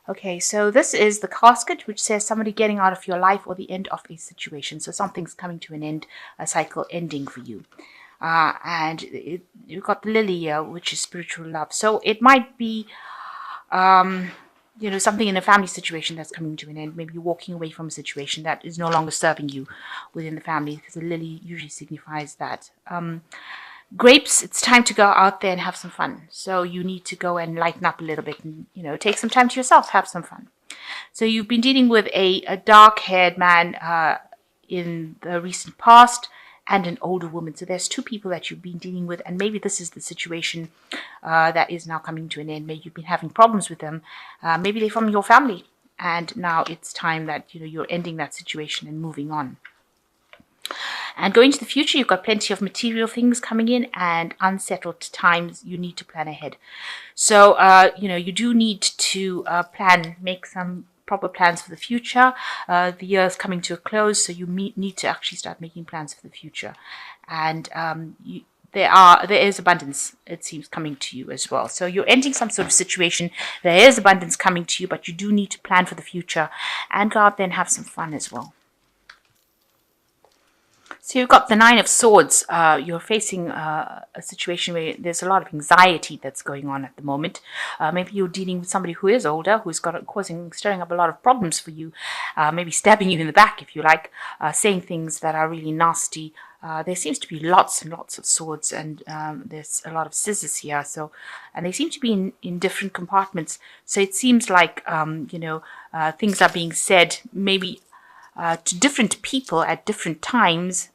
Okay, so this is the casket, which says somebody getting out of your life or the end of a situation. So something's coming to an end, a cycle ending for you. You've got the lily here, which is spiritual love. So it might be, um, something in a family situation that's coming to an end. Maybe you're walking away from a situation that is no longer serving you within the family, because the lily usually signifies that. Grapes, it's time to go out there and have some fun. So you need to go and lighten up a little bit and, take some time to yourself, have some fun. So you've been dealing with a dark-haired man in the recent past and an older woman. So there's two people that you've been dealing with, and maybe this is the situation that is now coming to an end. Maybe you've been having problems with them. Maybe they're from your family, and now it's time that you're ending that situation and moving on. And going to the future, you've got plenty of material things coming in and unsettled times. You need to plan ahead. So, you do need to make some proper plans for the future. The year is coming to a close, so you need to actually start making plans for the future. And there is abundance, it seems, coming to you as well. So you're ending some sort of situation. There is abundance coming to you, but you do need to plan for the future and go out there and have some fun as well. So you've got the Nine of Swords. You're facing a situation where there's a lot of anxiety that's going on at the moment. Maybe you're dealing with somebody who is older, who's stirring up a lot of problems for you. Maybe stabbing you in the back, if you like, saying things that are really nasty. There seems to be lots and lots of swords, and there's a lot of scissors here. And they seem to be in different compartments. So it seems like things are being said, maybe to different people at different times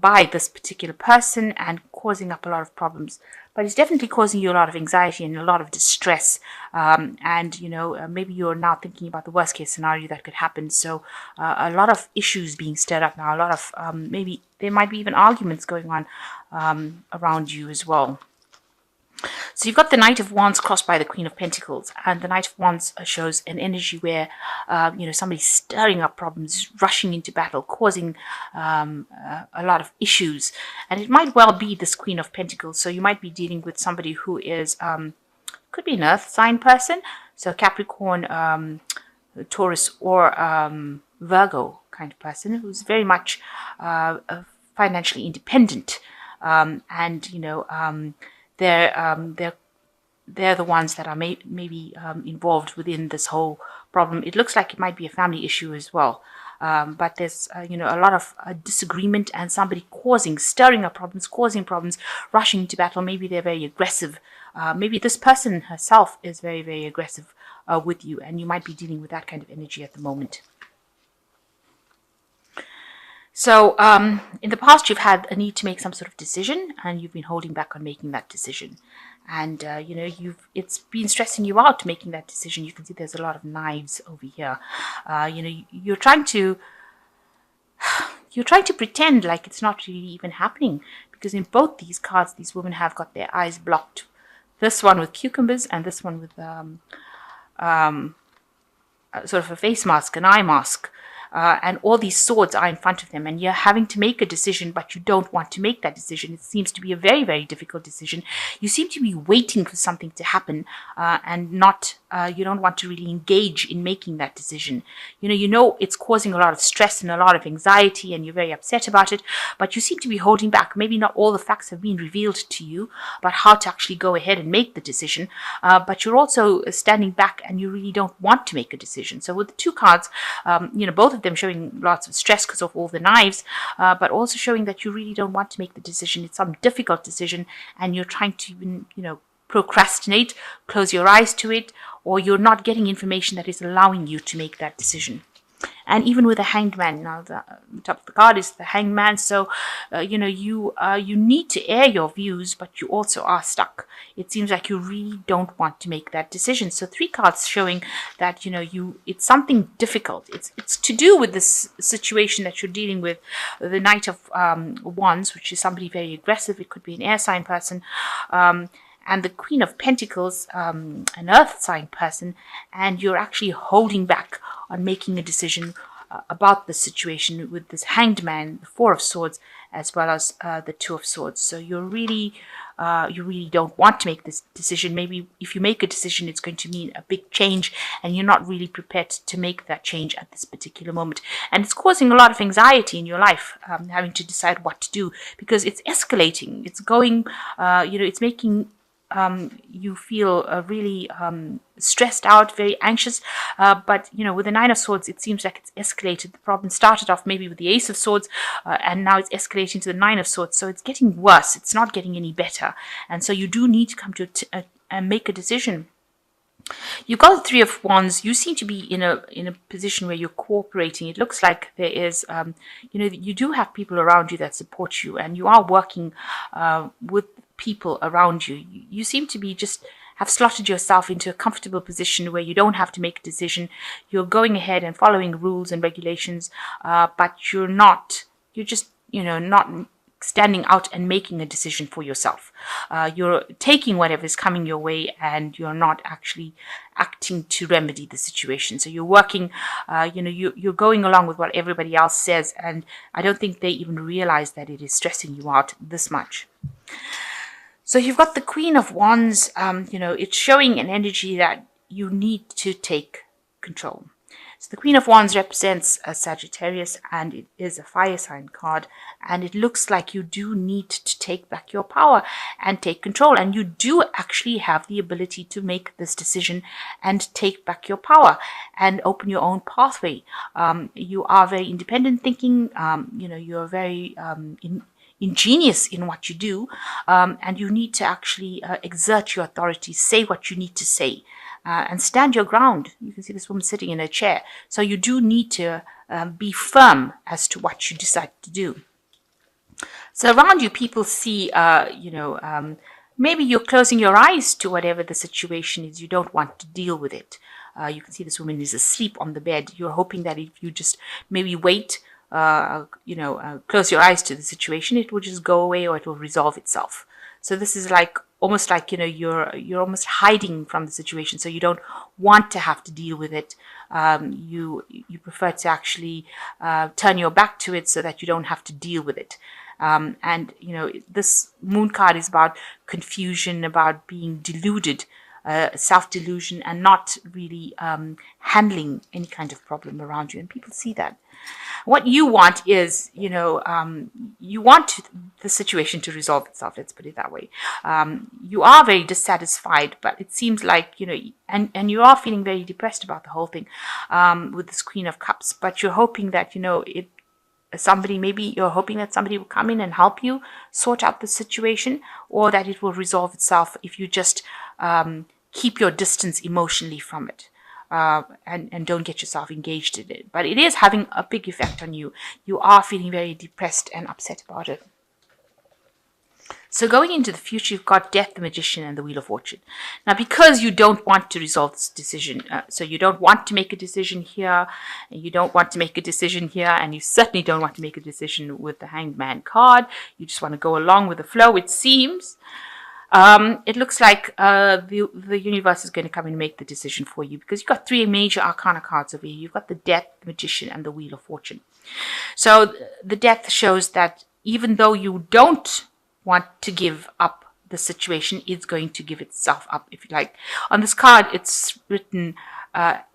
by this particular person, and causing up a lot of problems. But it's definitely causing you a lot of anxiety and a lot of distress. Maybe you're now thinking about the worst case scenario that could happen. So a lot of issues being stirred up now. A lot of maybe there might be even arguments going on around you as well. So you've got the Knight of Wands crossed by the Queen of Pentacles, and the Knight of Wands shows an energy where, somebody's stirring up problems, rushing into battle, causing a lot of issues. And it might well be this Queen of Pentacles. So you might be dealing with somebody who is, could be an earth sign person, so Capricorn, Taurus, or Virgo kind of person, who's very much financially independent, they're the ones that are maybe involved within this whole problem. It looks like it might be a family issue as well. But there's, a lot of disagreement and somebody stirring up problems, causing problems, rushing into battle. Maybe they're very aggressive. Maybe this person herself is very, very aggressive with you, and you might be dealing with that kind of energy at the moment. So in the past, you've had a need to make some sort of decision, and you've been holding back on making that decision. And, it's been stressing you out making that decision. You can see there's a lot of knives over here. You're trying to pretend like it's not really even happening, because in both these cards, these women have got their eyes blocked. This one with cucumbers, and this one with sort of a face mask, an eye mask. And all these swords are in front of them, and you're having to make a decision, but you don't want to make that decision. It seems to be a very, very difficult decision. You seem to be waiting for something to happen, and you don't want to really engage in making that decision. It's causing a lot of stress and a lot of anxiety, and you're very upset about it, but you seem to be holding back. Maybe not all the facts have been revealed to you about how to actually go ahead and make the decision, but you're also standing back, and you really don't want to make a decision. So with the two cards, both of them showing lots of stress because of all the knives, but also showing that you really don't want to make the decision. It's some difficult decision, and you're trying to even, procrastinate, close your eyes to it, or you're not getting information that is allowing you to make that decision. And even with the Hanged Man, now the top of the card is the Hanged Man. So, you need to air your views, but you also are stuck. It seems like you really don't want to make that decision. So 3 cards showing that, it's something difficult. It's to do with this situation that you're dealing with. The Knight of Wands, which is somebody very aggressive. It could be an air sign person. And the Queen of Pentacles, an earth sign person, and you're actually holding back on making a decision about the situation with this Hanged Man, the 4 of Swords, as well as the 2 of Swords. So you're really you really don't want to make this decision. Maybe if you make a decision, it's going to mean a big change, and you're not really prepared to make that change at this particular moment. And it's causing a lot of anxiety in your life, having to decide what to do, because it's escalating. It's going, it's making you feel really stressed out, very anxious. But, with the Nine of Swords, it seems like it's escalated. The problem started off maybe with the Ace of Swords, and now it's escalating to the Nine of Swords. So it's getting worse. It's not getting any better. And so you do need to come to and make a decision. You got the Three of Wands. You seem to be in a position where you're cooperating. It looks like there is, you do have people around you that support you, and you are working with people around you. You seem to be have slotted yourself into a comfortable position where you don't have to make a decision. You're going ahead and following rules and regulations, but you're just, not standing out and making a decision for yourself. You're taking whatever is coming your way, and you're not actually acting to remedy the situation. So you're working, you're going along with what everybody else says, and I don't think they even realize that it is stressing you out this much. So you've got the Queen of Wands. It's showing an energy that you need to take control. So the Queen of Wands represents a Sagittarius, and it is a fire sign card, and it looks like you do need to take back your power and take control, and you do actually have the ability to make this decision and take back your power and open your own pathway. You are very independent thinking, you're very ingenious in what you do, and you need to actually exert your authority, say what you need to say, and stand your ground. You can see this woman sitting in a chair. So you do need to be firm as to what you decide to do. So around you, people see, maybe you're closing your eyes to whatever the situation is. You don't want to deal with it. You can see this woman is asleep on the bed. You're hoping that if you just maybe wait, close your eyes to the situation, it will just go away, or it will resolve itself. So this is almost like you're almost hiding from the situation, so you don't want to have to deal with it. You prefer to actually turn your back to it so that you don't have to deal with it. And this Moon card is about confusion, about being deluded, self-delusion, and not really handling any kind of problem around you. And people see that. What you want is, you want the situation to resolve itself. Let's put it that way. You are very dissatisfied, but it seems like, and you are feeling very depressed about the whole thing with this Queen of Cups. But you're hoping that, you're hoping that somebody will come in and help you sort out the situation, or that it will resolve itself if you just keep your distance emotionally from it. And don't get yourself engaged in it. But it is having a big effect on you. You are feeling very depressed and upset about it. So going into the future, you've got Death, the Magician, and the Wheel of Fortune. Now, because you don't want to resolve this decision, so you don't want to make a decision here, and you don't want to make a decision here, and you certainly don't want to make a decision with the Hanged Man card. You just want to go along with the flow, it seems. It looks like the universe is going to come and make the decision for you, because you've got three major arcana cards over here. You've got the Death, the Magician, and the Wheel of Fortune. So the Death shows that even though you don't want to give up the situation, it's going to give itself up, if you like. On this card, it's written,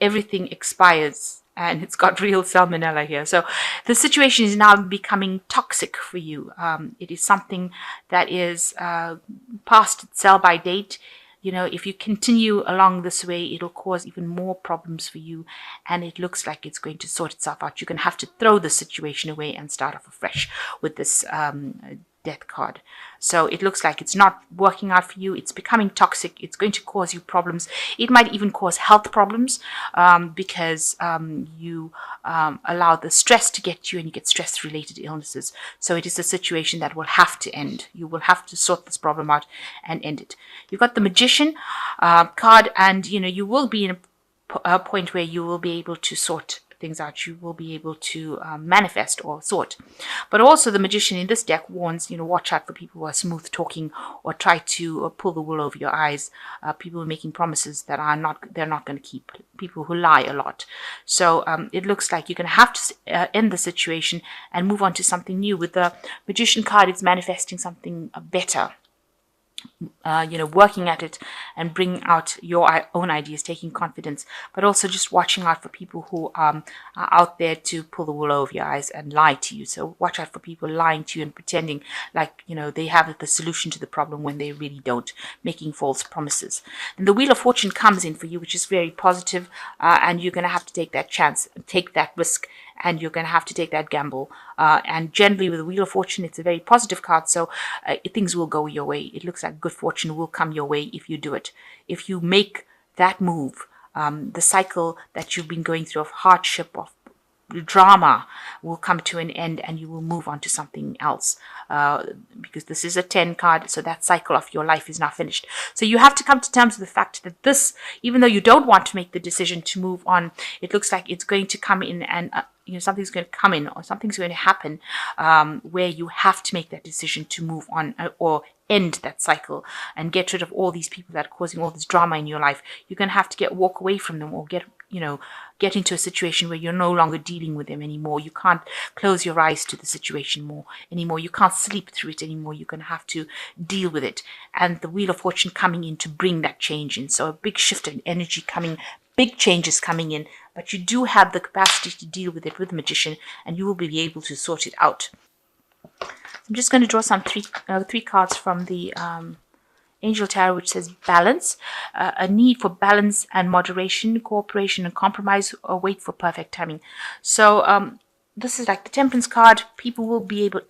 everything expires. And it's got real salmonella here. So the situation is now becoming toxic for you. It is something that is past its sell-by date. If you continue along this way, it'll cause even more problems for you. And it looks like it's going to sort itself out. You're going to have to throw the situation away and start off afresh with this Death card. So it looks like it's not working out for you. It's becoming toxic. It's going to cause you problems. It might even cause health problems because you allow the stress to get you, and you get stress-related illnesses. So it is a situation that will have to end. You will have to sort this problem out and end it. You've got the Magician card, and you will be in a point where you will be able to sort things out. You will be able to manifest or sort. But also the Magician in this deck warns, watch out for people who are smooth talking or try to pull the wool over your eyes. People making promises that they're not going to keep. People who lie a lot. So it looks like you're going to have to end the situation and move on to something new. With the Magician card, it's manifesting something better. working at it and bring out your own ideas, taking confidence, but also just watching out for people who are out there to pull the wool over your eyes and lie to you. So watch out for people lying to you and pretending like, they have the solution to the problem when they really don't, making false promises. And the Wheel of Fortune comes in for you, which is very positive, and you're going to have to take that chance, take that risk, and you're going to have to take that gamble. And generally with the Wheel of Fortune, it's a very positive card, so things will go your way. It looks like good fortune will come your way if you do it. If you make that move, the cycle that you've been going through of hardship, of drama, will come to an end, and you will move on to something else, because this is a 10 card, so that cycle of your life is now finished. So you have to come to terms with the fact that this, even though you don't want to make the decision to move on, it looks like it's going to come in, and something's going to come in, or something's going to happen, where you have to make that decision to move on, or end that cycle and get rid of all these people that are causing all this drama in your life. You're going to have to walk away from them, or get into a situation where you're no longer dealing with them anymore. You can't close your eyes to the situation anymore. You can't sleep through it anymore. You're going to have to deal with it. And the Wheel of Fortune coming in to bring that change in. So a big shift in energy coming, big changes coming in, but you do have the capacity to deal with it with the Magician, and you will be able to sort it out. I'm just going to draw some three cards from the Angel Tarot, which says balance, a need for balance and moderation, cooperation and compromise, or wait for perfect timing. So this is like the Temperance card. People will be able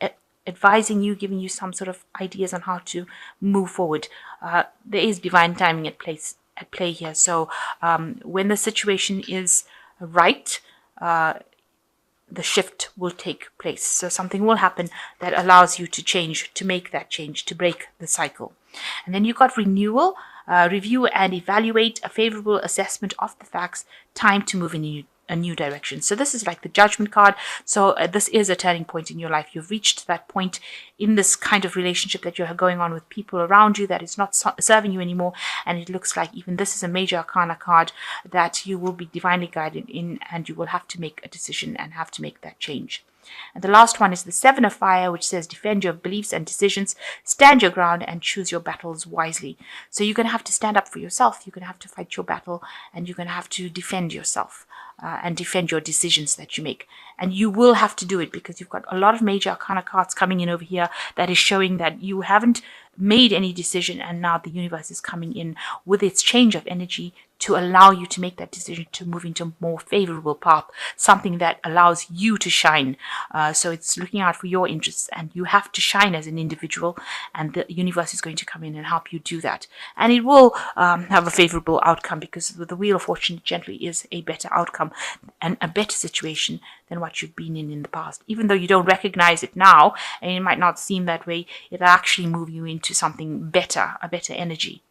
advising you, giving you some sort of ideas on how to move forward. There is divine timing at play here. So when the situation is right, the shift will take place. So something will happen that allows you to change, to make that change, to break the cycle. And then you got renewal, review and evaluate, a favorable assessment of the facts, time to move in a new direction. So this is like the Judgment card. So this is a turning point in your life. You've reached that point in this kind of relationship that you're going on with people around you that is not serving you anymore. And it looks like even this is a major arcana card that you will be divinely guided in, and you will have to make a decision and have to make that change. And the last one is the Seven of Fire, which says defend your beliefs and decisions, stand your ground, and choose your battles wisely. So you're going to have to stand up for yourself. You're going to have to fight your battle, and you're going to have to defend yourself and defend your decisions that you make. And you will have to do it because you've got a lot of major arcana cards coming in over here that is showing that you haven't made any decision, and now the universe is coming in with its change of energy to allow you to make that decision to move into a more favorable path, something that allows you to shine. So it's looking out for your interests, and you have to shine as an individual, and the universe is going to come in and help you do that. And it will have a favorable outcome, because the Wheel of Fortune gently is a better outcome and a better situation than what you've been in the past. Even though you don't recognize it now, and it might not seem that way, it'll actually move you into something better, a better energy.